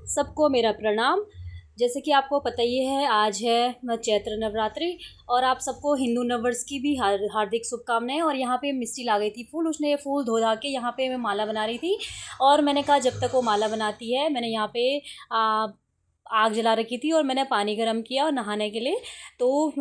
सबको मेरा प्रणाम। जैसे कि आपको पता ही है, आज है चैत्र नवरात्रि और आप सबको हिंदू नववर्ष की भी हार्दिक शुभकामनाएं। और यहाँ पे मिस्टी ला गई थी फूल, उसने ये फूल धो धा के यहाँ पे मैं माला बना रही थी। और मैंने कहा जब तक वो माला बनाती है, मैंने यहाँ पे आग जला रखी थी और मैंने पानी गर्म किया और नहाने के लिए। तो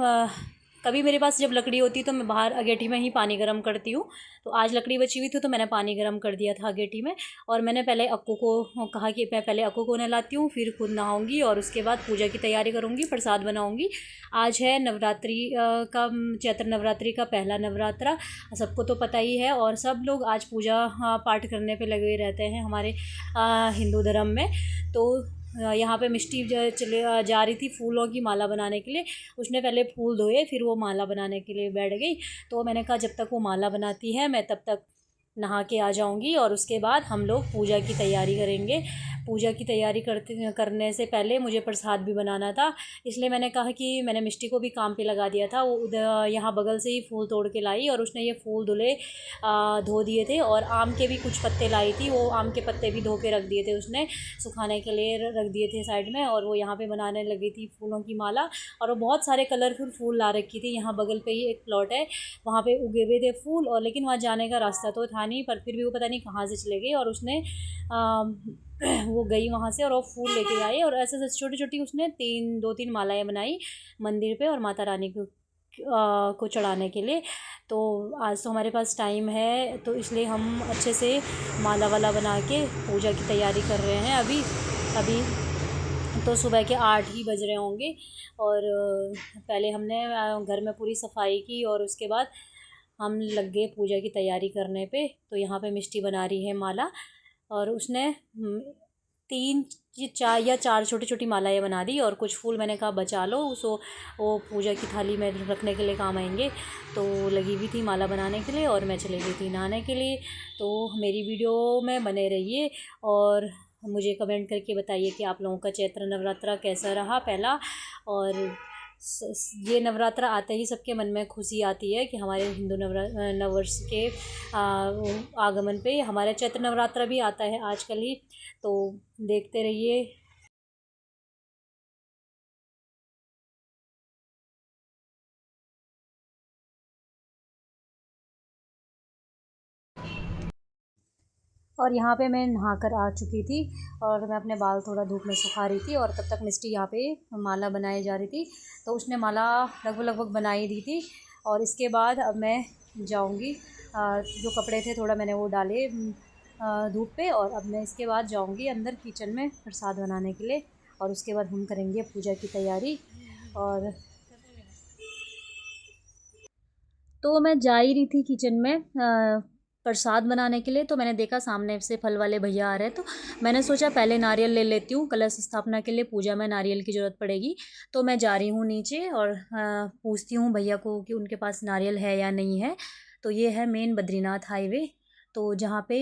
कभी मेरे पास जब लकड़ी होती है तो मैं बाहर अगेठी में ही पानी गर्म करती हूँ। तो आज लकड़ी बची हुई थी तो मैंने पानी गर्म कर दिया था अगेठी में। और मैंने पहले अक्कू को कहा कि मैं पहले अक्कू को नहलाती हूँ, फिर खुद नहाऊंगी और उसके बाद पूजा की तैयारी करूँगी, प्रसाद बनाऊँगी। आज है नवरात्रि का, चैत्र नवरात्रि का पहला नवरात्रा, सबको तो पता ही है। और सब लोग आज पूजा पाठ करने पे लगे रहते हैं हमारे हिंदू धर्म में। तो यहाँ पे मिष्टी चले जा रही थी फूलों की माला बनाने के लिए। उसने पहले फूल धोए, फिर वो माला बनाने के लिए बैठ गई। तो मैंने कहा जब तक वो माला बनाती है मैं तब तक नहा के आ जाऊंगी और उसके बाद हम लोग पूजा की तैयारी करेंगे। पूजा की तैयारी करने से पहले मुझे प्रसाद भी बनाना था, इसलिए मैंने कहा कि मैंने मिष्टी को भी काम पे लगा दिया था। वो उधर यहाँ बगल से ही फूल तोड़ के लाई और उसने ये फूल धो दिए थे। और आम के भी कुछ पत्ते लाई थी, वो आम के पत्ते भी धो के रख दिए थे उसने, सुखाने के लिए रख दिए थे साइड में। और वो यहाँ पे बनाने लगी थी फूलों की माला। और वो बहुत सारे कलरफुल फूल ला रखी थी। यहाँ बगल पे ही एक प्लॉट है, वहाँ पे उगे हुए थे फूल, और लेकिन वहाँ जाने का रास्ता तो था नहीं, पर फिर भी वो पता नहीं कहाँ से चले गई। और उसने वो गई वहाँ से और वो फूल लेके आई और ऐसे ऐसे छोटी छोटी उसने दो तीन मालाएं बनाई मंदिर पे और माता रानी को चढ़ाने के लिए। तो आज तो हमारे पास टाइम है, तो इसलिए हम अच्छे से माला वाला बना के पूजा की तैयारी कर रहे हैं। अभी तो सुबह के 8 ही बज रहे होंगे। और पहले हमने घर में पूरी सफाई की और उसके बाद हम लग गए पूजा की तैयारी करने पे। तो यहाँ पे मिष्टी बना रही है माला, और उसने 3 या 4 छोटी छोटी मालाएं बना दी और कुछ फूल मैंने कहा बचा लो, उसको वो पूजा की थाली में रखने के लिए काम आएंगे। तो लगी हुई थी माला बनाने के लिए और मैं चली गई थी नहाने के लिए। तो मेरी वीडियो में बने रहिए और मुझे कमेंट करके बताइए कि आप लोगों का चैत्र नवरात्रा कैसा रहा पहला। और ये नवरात्रा आते ही सबके मन में खुशी आती है कि हमारे हिंदू नववर्ष के आगमन पे हमारा चैत्र नवरात्रा भी आता है आजकल ही। तो देखते रहिए। और यहाँ पे मैं नहा कर आ चुकी थी और मैं अपने बाल थोड़ा धूप में सुखा रही थी और तब तक मिस्टी यहाँ पे माला बनाई जा रही थी। तो उसने माला लगभग बनाई दी थी। और इसके बाद अब मैं जाऊँगी, जो कपड़े थे थोड़ा मैंने वो डाले धूप पे। और अब मैं इसके बाद जाऊँगी अंदर किचन में प्रसाद बनाने के लिए और उसके बाद हम करेंगे पूजा की तैयारी। और तो मैं जा ही रही थी किचन में प्रसाद बनाने के लिए। तो मैंने देखा सामने से फल वाले भैया आ रहे हैं, तो मैंने सोचा पहले नारियल ले लेती हूँ, कलश स्थापना के लिए पूजा में नारियल की ज़रूरत पड़ेगी। तो मैं जा रही हूँ नीचे और पूछती हूँ भैया को कि उनके पास नारियल है या नहीं है। तो ये है मेन बद्रीनाथ हाईवे, तो जहाँ पे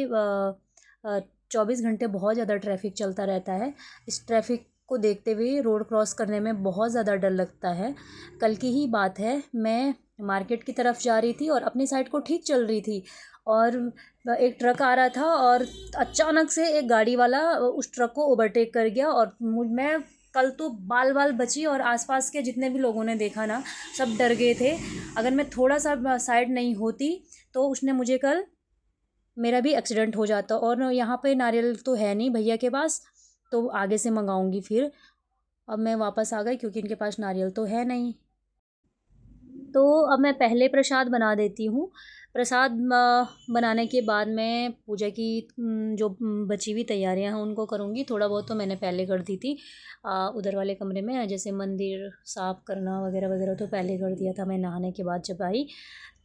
24 घंटे बहुत ज़्यादा ट्रैफिक चलता रहता है। इस ट्रैफिक को देखते हुए रोड क्रॉस करने में बहुत ज़्यादा डर लगता है। कल की ही बात है, मैं मार्केट की तरफ जा रही थी और अपनी साइड को ठीक चल रही थी और एक ट्रक आ रहा था और अचानक से एक गाड़ी वाला उस ट्रक को ओवरटेक कर गया। और मैं कल तो बाल बाल बची और आसपास के जितने भी लोगों ने देखा ना, सब डर गए थे। अगर मैं थोड़ा सा साइड नहीं होती तो उसने मुझे कल मेरा भी एक्सीडेंट हो जाता। और यहाँ पे नारियल तो है नहीं भैया के पास, तो आगे से मंगाऊंगी फिर। अब मैं वापस आ गई क्योंकि इनके पास नारियल तो है नहीं। तो अब मैं पहले प्रसाद बना देती हूँ। प्रसाद बनाने के बाद मैं पूजा की जो बची हुई तैयारियां हैं उनको करूँगी। थोड़ा बहुत तो मैंने पहले कर दी थी उधर वाले कमरे में, जैसे मंदिर साफ़ करना वगैरह वगैरह तो पहले कर दिया था मैं नहाने के बाद जब आई।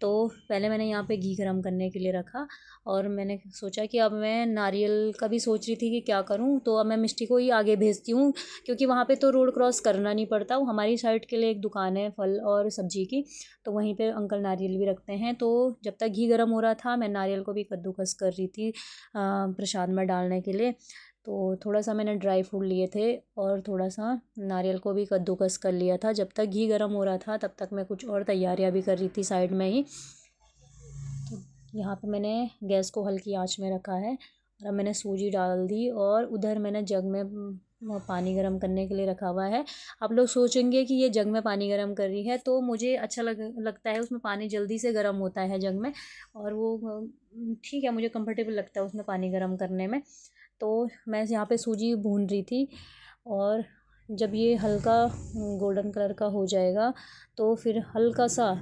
तो पहले मैंने यहाँ पे घी गरम करने के लिए रखा और मैंने सोचा कि अब मैं नारियल का भी सोच रही थी कि क्या करूँ, तो अब मैं मिष्टी को ही आगे भेजती हूँ क्योंकि वहाँ पे तो रोड क्रॉस करना नहीं पड़ता। वो हमारी साइड के लिए एक दुकान है फल और सब्जी की, तो वहीं पे अंकल नारियल भी रखते हैं। तो जब तक घी गर्म हो रहा था मैं नारियल को भी कद्दूकस कर रही थी प्रसाद में डालने के लिए। तो थोड़ा सा मैंने ड्राई फ्रूट लिए थे और थोड़ा सा नारियल को भी कद्दूकस कर लिया था। जब तक घी गर्म हो रहा था तब तक मैं कुछ और तैयारियां भी कर रही थी साइड में ही। तो यहाँ पे मैंने गैस को हल्की आंच में रखा है और अब मैंने सूजी डाल दी और उधर मैंने जग में पानी गर्म करने के लिए रखा हुआ है। आप लोग सोचेंगे कि ये जग में पानी गर्म कर रही है, तो मुझे अच्छा लगता है, उसमें पानी जल्दी से गर्म होता है जग में और वो ठीक है, मुझे कंफर्टेबल लगता है उसमें पानी गर्म करने में। तो मैं यहाँ पे सूजी भून रही थी और जब ये हल्का गोल्डन कलर का हो जाएगा तो फिर हल्का सा,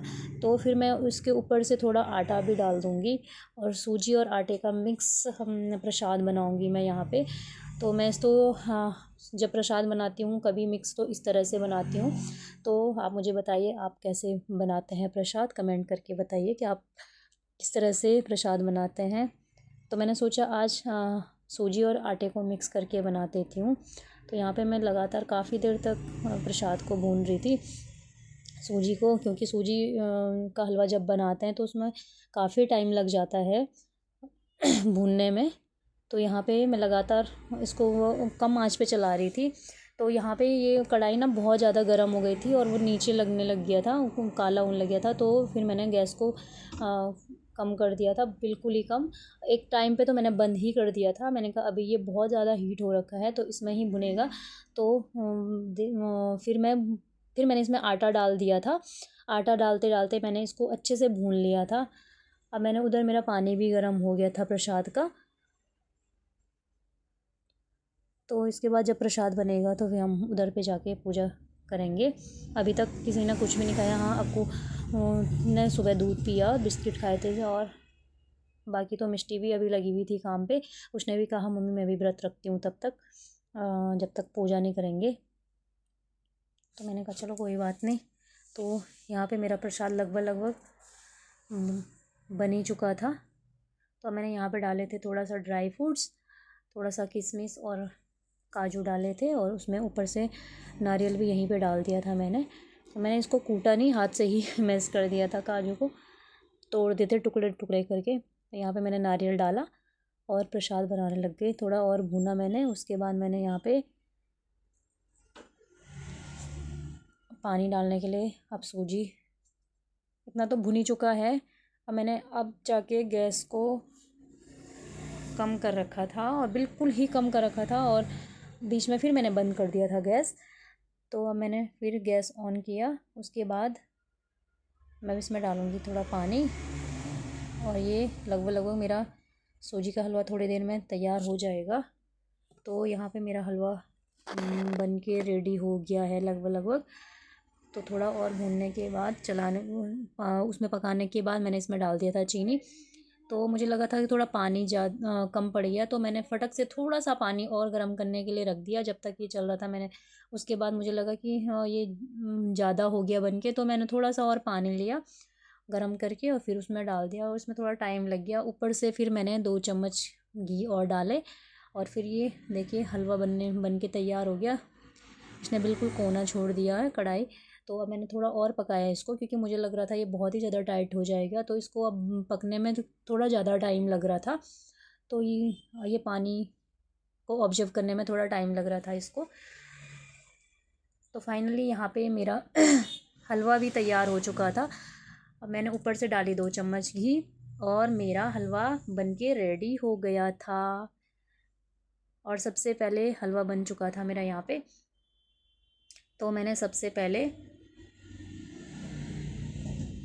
तो फिर मैं उसके ऊपर से थोड़ा आटा भी डाल दूँगी और सूजी और आटे का मिक्स हम प्रसाद बनाऊँगी मैं यहाँ पे। तो मैं इसको हाँ, जब प्रसाद बनाती हूँ कभी मिक्स तो इस तरह से बनाती हूँ। तो आप मुझे बताइए आप कैसे बनाते हैं प्रसाद, कमेंट करके बताइए कि आप किस तरह से प्रसाद बनाते हैं। तो मैंने सोचा आज सूजी और आटे को मिक्स करके बना देती हूँ। तो यहाँ पे मैं लगातार काफ़ी देर तक प्रसाद को भून रही थी, सूजी को, क्योंकि सूजी का हलवा जब बनाते हैं तो उसमें काफ़ी टाइम लग जाता है भूनने में। तो यहाँ पे मैं लगातार इसको कम आंच पे चला रही थी। तो यहाँ पे ये कढ़ाई ना बहुत ज़्यादा गर्म हो गई थी और वो नीचे लगने लग गया था, काला होने लग गया था। तो फिर मैंने गैस को कम कर दिया था, बिल्कुल ही कम। एक टाइम पे तो मैंने बंद ही कर दिया था, मैंने कहा अभी ये बहुत ज़्यादा हीट हो रखा है तो इसमें ही भुनेगा। तो फिर मैंने इसमें आटा डाल दिया था। आटा डालते डालते मैंने इसको अच्छे से भून लिया था। अब मैंने उधर मेरा पानी भी गर्म हो गया था प्रसाद का। तो इसके बाद जब प्रसाद बनेगा तो फिर हम उधर पे जाके पूजा करेंगे। अभी तक किसी ने कुछ भी नहीं खाया। हाँ, अक्कू ने सुबह दूध पिया, बिस्किट खाए थे और बाकी तो मिष्टी भी अभी लगी हुई थी काम पे। उसने भी कहा मम्मी मैं भी व्रत रखती हूँ तब तक, जब तक पूजा नहीं करेंगे। तो मैंने कहा चलो कोई बात नहीं। तो यहाँ पे मेरा प्रसाद लगभग लगभग बन ही चुका था। तो मैंने यहाँ पे डाले थे थोड़ा सा ड्राई फ्रूट्स, थोड़ा सा किशमिश और काजू डाले थे और उसमें ऊपर से नारियल भी यहीं पे डाल दिया था मैंने। तो मैंने इसको कूटा नहीं, हाथ से ही मैश कर दिया था, काजू को तोड़ देते टुकड़े टुकड़े करके। तो यहाँ पे मैंने नारियल डाला और प्रसाद बनाने लग गई। थोड़ा और भूना मैंने, उसके बाद मैंने यहाँ पे पानी डालने के लिए, अब सूजी इतना तो भुनी चुका है। अब जाके गैस को कम कर रखा था और बिल्कुल ही कम कर रखा था और बीच में फिर मैंने बंद कर दिया था गैस। तो अब मैंने फिर गैस ऑन किया, उसके बाद मैं इसमें डालूँगी थोड़ा पानी और ये लगभग लगभग मेरा सूजी का हलवा थोड़ी देर में तैयार हो जाएगा। तो यहाँ पे मेरा हलवा बन के रेडी हो गया है लगभग लगभग। तो थोड़ा और भूनने के बाद उसमें पकाने के बाद मैंने इसमें डाल दिया था चीनी। तो मुझे लगा था कि थोड़ा पानी ज़्यादा कम पड़ गया, तो मैंने फटक से थोड़ा सा पानी और गर्म करने के लिए रख दिया जब तक ये चल रहा था। मैंने उसके बाद मुझे लगा कि हाँ ये ज़्यादा हो गया बन के, तो मैंने थोड़ा सा और पानी लिया गरम करके और फिर उसमें डाल दिया और उसमें थोड़ा टाइम लग गया। ऊपर से फिर मैंने 2 चम्मच घी और डाले और फिर ये देखिए हलवा बन के तैयार हो गया। इसने बिल्कुल कोना छोड़ दिया है कढ़ाई। तो अब मैंने थोड़ा और पकाया इसको क्योंकि मुझे लग रहा था ये बहुत ही ज़्यादा टाइट हो जाएगा, तो इसको अब पकने में थोड़ा ज़्यादा टाइम लग रहा था। तो ये पानी को ऑब्जर्व करने में थोड़ा टाइम लग रहा था इसको। तो फाइनली यहाँ पे मेरा हलवा भी तैयार हो चुका था। अब मैंने ऊपर से डाली 2 चम्मच घी और मेरा हलवा बनके रेडी हो गया था। और सबसे पहले हलवा बन चुका था मेरा यहाँ पे। तो मैंने सबसे पहले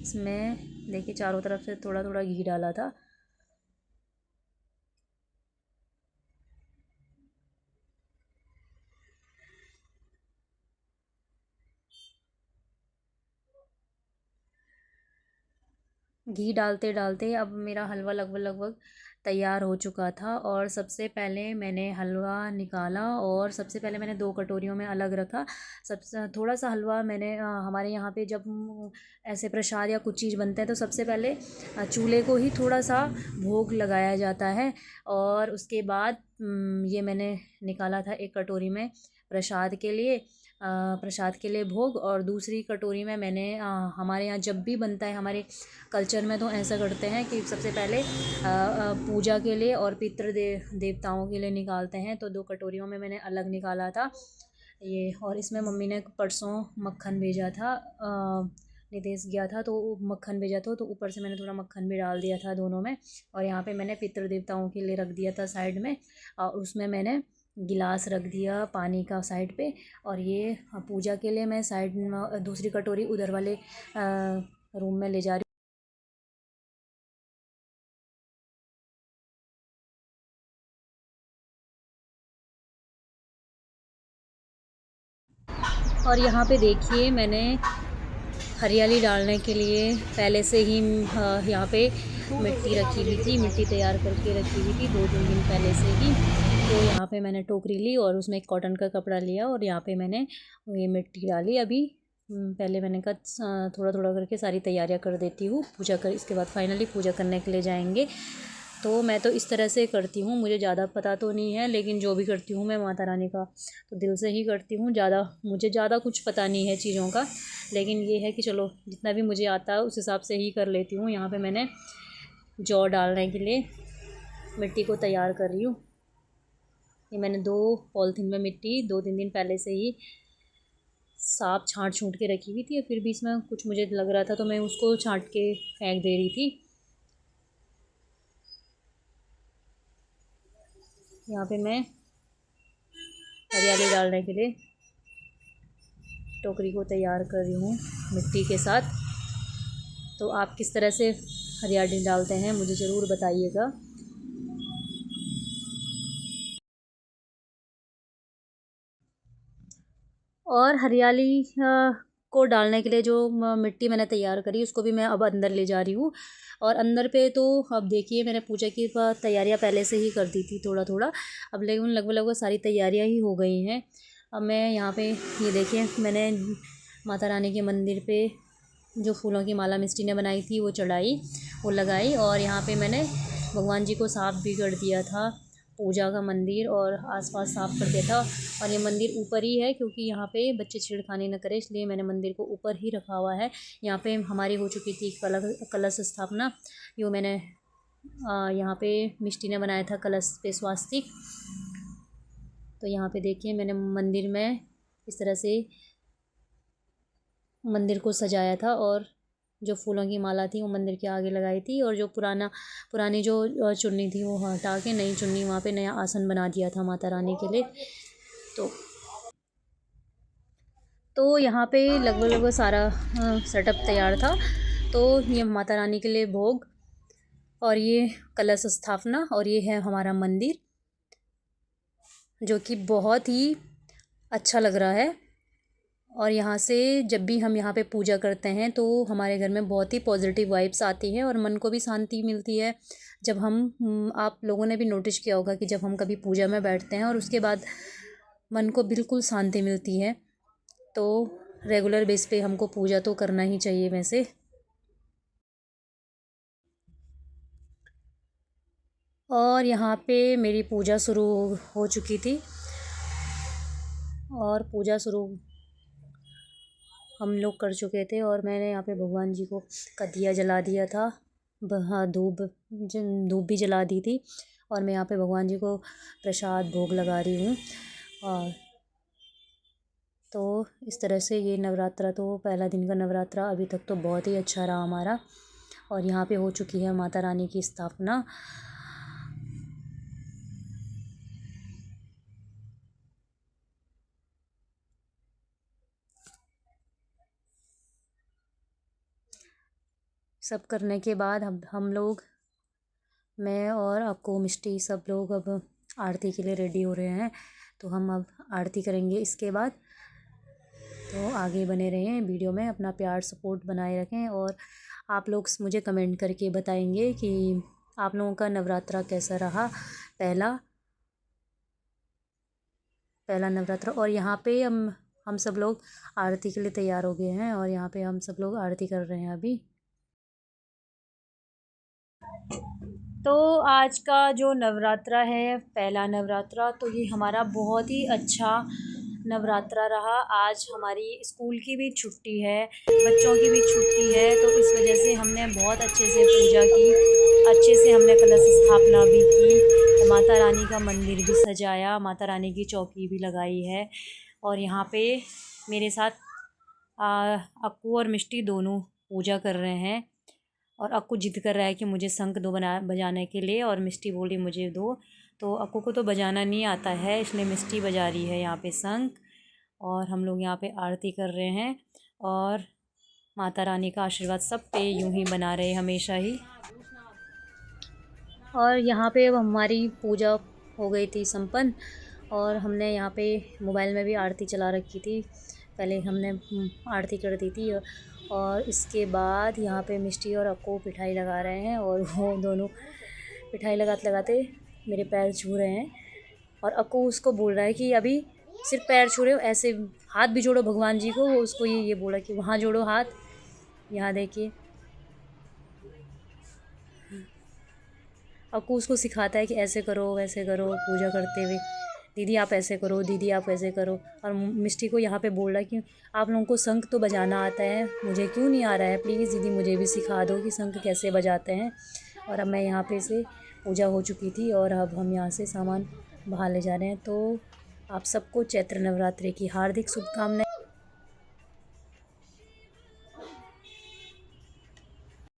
इसमें देखिए चारों तरफ से थोड़ा थोड़ा घी डाला था। घी डालते डालते अब मेरा हलवा लगभग लगभग तैयार हो चुका था। और सबसे पहले मैंने हलवा निकाला और सबसे पहले मैंने 2 कटोरियों में अलग रखा। सबसे थोड़ा सा हलवा मैंने हमारे यहाँ पे जब ऐसे प्रसाद या कुछ चीज़ बनते हैं तो सबसे पहले चूल्हे को ही थोड़ा सा भोग लगाया जाता है। और उसके बाद ये मैंने निकाला था एक कटोरी में प्रसाद के लिए, प्रसाद के लिए भोग। और दूसरी कटोरी में मैंने हमारे यहाँ जब भी बनता है हमारे कल्चर में तो ऐसा करते हैं कि सबसे पहले पूजा के लिए और देवताओं के लिए निकालते हैं। तो 2 कटोरियों में मैंने अलग निकाला था ये। और इसमें मम्मी ने परसों मक्खन भेजा था, नितेश गया था तो मक्खन भेजा था, तो ऊपर से मैंने थोड़ा मक्खन भी डाल दिया था दोनों में। और यहाँ पे मैंने पितृ देवताओं के लिए रख दिया था साइड में, और उसमें मैंने गिलास रख दिया पानी का साइड पे। और ये पूजा के लिए मैं साइड में दूसरी कटोरी उधर वाले रूम में ले जा रही हूँ। और यहाँ पे देखिए मैंने हरियाली डालने के लिए पहले से ही यहाँ पे मिट्टी रखी हुई थी, मिट्टी तैयार करके रखी हुई थी 2-3 दिन पहले से ही। तो यहाँ पे मैंने टोकरी ली और उसमें एक कॉटन का कपड़ा लिया और यहाँ पे मैंने ये मिट्टी डाली। अभी पहले मैंने कहा थोड़ा थोड़ा करके सारी तैयारियाँ कर देती हूँ पूजा कर, इसके बाद फाइनली पूजा करने के लिए जाएंगे। तो मैं तो इस तरह से करती हूँ, मुझे ज़्यादा पता तो नहीं है, लेकिन जो भी करती हूँ मैं माता रानी का तो दिल से ही करती हूँ। मुझे ज़्यादा कुछ पता नहीं है चीज़ों का, लेकिन ये है कि चलो जितना भी मुझे आता है उस हिसाब से ही कर लेती हूँ। यहाँ पे मैंने जौ डालने के लिए मिट्टी को तैयार कर रही हूँ। ये मैंने 2 पॉलीथीन में मिट्टी 2-3 दिन पहले से ही साफ छाँट छूट के रखी हुई थी, फिर भी इसमें कुछ मुझे लग रहा था तो मैं उसको छाँट के फेंक दे रही थी। यहाँ पे मैं हरियाली डालने के लिए टोकरी को तैयार कर रही हूँ मिट्टी के साथ। तो आप किस तरह से हरियाली डालते हैं मुझे ज़रूर बताइएगा। और हरियाली को डालने के लिए जो मिट्टी मैंने तैयार करी उसको भी मैं अब अंदर ले जा रही हूँ। और अंदर पे तो अब देखिए मैंने पूजा की तैयारियाँ पहले से ही कर दी थी थोड़ा थोड़ा, अब लेकिन लगभग लगभग सारी तैयारियाँ ही हो गई हैं। अब मैं यहाँ पे ये देखिए मैंने माता रानी के मंदिर पे जो फूलों की माला मिष्टी ने बनाई थी वो चढ़ाई, वो लगाई। और यहाँ पे मैंने भगवान जी को साफ़ भी कर दिया था, पूजा का मंदिर और आसपास साफ़ कर दिया था। और ये मंदिर ऊपर ही है क्योंकि यहाँ पे बच्चे छेड़खानी न करें, इसलिए मैंने मंदिर को ऊपर ही रखा हुआ है। यहाँ पे हमारी हो चुकी थी कलश स्थापना, यो मैंने यहाँ पे मिष्टी ने बनाया था कलश पे स्वास्तिक। तो यहाँ पे देखिए मैंने मंदिर में इस तरह से मंदिर को सजाया था और जो फूलों की माला थी वो मंदिर के आगे लगाई थी। और जो पुरानी जो चुन्नी थी वो हटा के नई चुन्नी वहाँ पे नया आसन बना दिया था माता रानी के लिए। तो यहाँ पे लगभग लगभग सारा सेटअप तैयार था। तो ये माता रानी के लिए भोग और ये कलश स्थापना और ये है हमारा मंदिर जो कि बहुत ही अच्छा लग रहा है। और यहाँ से जब भी हम यहाँ पे पूजा करते हैं तो हमारे घर में बहुत ही पॉजिटिव वाइब्स आती है और मन को भी शांति मिलती है। जब हम आप लोगों ने भी नोटिस किया होगा कि जब हम कभी पूजा में बैठते हैं और उसके बाद मन को बिल्कुल शांति मिलती है। तो रेगुलर बेस पे हमको पूजा तो करना ही चाहिए वैसे। और यहाँ पे मेरी पूजा शुरू हो चुकी थी और पूजा शुरू हम लोग कर चुके थे और मैंने यहाँ पे भगवान जी को का दिया जला दिया था। हाँ, धूप भी जला दी थी और मैं यहाँ पे भगवान जी को प्रसाद भोग लगा रही हूँ। और तो इस तरह से ये नवरात्रा तो पहला दिन का नवरात्रा अभी तक तो बहुत ही अच्छा रहा हमारा। और यहाँ पे हो चुकी है माता रानी की स्थापना। सब करने के बाद हम लोग, मैं और अक्को मिष्टी सब लोग अब आरती के लिए रेडी हो रहे हैं। तो हम अब आरती करेंगे इसके बाद। तो आगे बने रहें वीडियो में, अपना प्यार सपोर्ट बनाए रखें। और आप लोग मुझे कमेंट करके बताएंगे कि आप लोगों का नवरात्रा कैसा रहा, पहला नवरात्रा। और यहाँ पे हम सब लोग आरती के लिए तैयार हो गए हैं और यहाँ पे हम सब लोग आरती कर रहे हैं अभी। तो आज का जो नवरात्रा है, पहला नवरात्रा, तो ये हमारा बहुत ही अच्छा नवरात्रा रहा। आज हमारी स्कूल की भी छुट्टी है, बच्चों की भी छुट्टी है, तो इस वजह से हमने बहुत अच्छे से पूजा की, अच्छे से हमने कलश स्थापना भी की, तो माता रानी का मंदिर भी सजाया, माता रानी की चौकी भी लगाई है। और यहाँ पे मेरे साथ अक्कू और मिष्टी दोनों पूजा कर रहे हैं। और अक्कू जिद कर रहा है कि मुझे शंख दो बजाने के लिए, और मिष्टी बोली मुझे दो। तो अक्कू को तो बजाना नहीं आता है, इसलिए मिष्टी बजा रही है यहाँ पे शंख। और हम लोग यहाँ पे आरती कर रहे हैं और माता रानी का आशीर्वाद सब पे यूं ही बना रहे हमेशा ही। और यहाँ पे अब हमारी पूजा हो गई थी संपन्न, और हमने यहाँ पे मोबाइल में भी आरती चला रखी थी। पहले हमने आरती कर दी थी, और इसके बाद यहाँ पे मिष्टी और अक्कू पिठाई लगा रहे हैं, और वो दोनों पिठाई लगाते लगाते मेरे पैर छू रहे हैं। और अक्कू उसको बोल रहा है कि अभी सिर्फ पैर छू रहे हो, ऐसे हाथ भी जोड़ो भगवान जी को। वो उसको ये बोला कि वहाँ जोड़ो हाथ, यहाँ देखिए। अक्कू उसको सिखाता है कि ऐसे करो वैसे करो, पूजा करते हुए दीदी आप ऐसे करो, दीदी आप ऐसे करो। और मिष्टी को यहाँ पे बोल रहा है कि आप लोगों को शंख तो बजाना आता है, मुझे क्यों नहीं आ रहा है, प्लीज़ दीदी मुझे भी सिखा दो कि शंख कैसे बजाते हैं। और अब मैं यहाँ पे से पूजा हो चुकी थी और अब हम यहाँ से सामान बाहर ले जा रहे हैं। तो आप सबको चैत्र नवरात्रि की हार्दिक शुभकामनाएं।